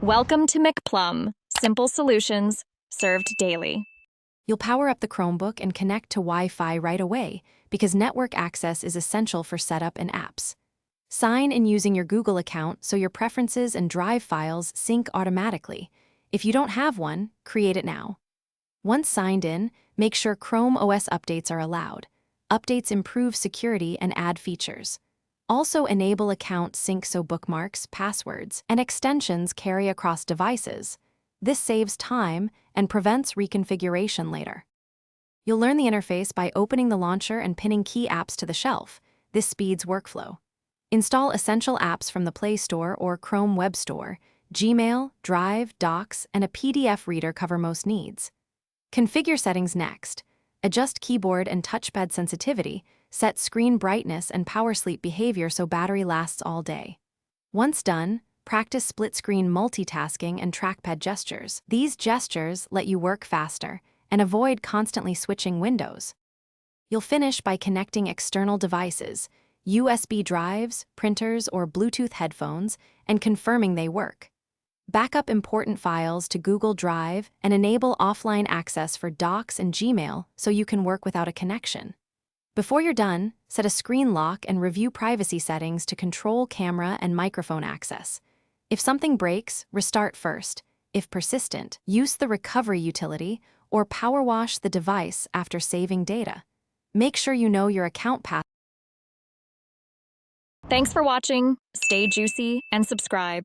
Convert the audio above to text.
Welcome to McPlum, simple solutions served daily. You'll power up the Chromebook and connect to Wi-Fi right away because network access is essential for setup and apps. Sign in using your Google account so your preferences and Drive files sync automatically. If you don't have one, create it now. Once signed in, make sure Chrome OS updates are allowed. Updates improve security and add features. Also enable account sync so bookmarks, passwords, and extensions carry across devices. This saves time and prevents reconfiguration later. You'll learn the interface by opening the launcher and pinning key apps to the shelf. This speeds workflow. Install essential apps from the Play Store or Chrome Web Store. Gmail, Drive, Docs, and a PDF reader cover most needs. Configure settings next. Adjust keyboard and touchpad sensitivity, set screen brightness and power sleep behavior so battery lasts all day. Once done, practice split-screen multitasking and trackpad gestures. These gestures let you work faster and avoid constantly switching windows. You'll finish by connecting external devices, USB drives, printers, or Bluetooth headphones, and confirming they work. Back up important files to Google Drive and enable offline access for Docs and Gmail so you can work without a connection. Before you're done, set a screen lock and review privacy settings to control camera and microphone access. If something breaks, restart first. If persistent, use the recovery utility or power wash the device after saving data. Make sure you know your account password. Thanks for watching. Stay juicy and subscribe.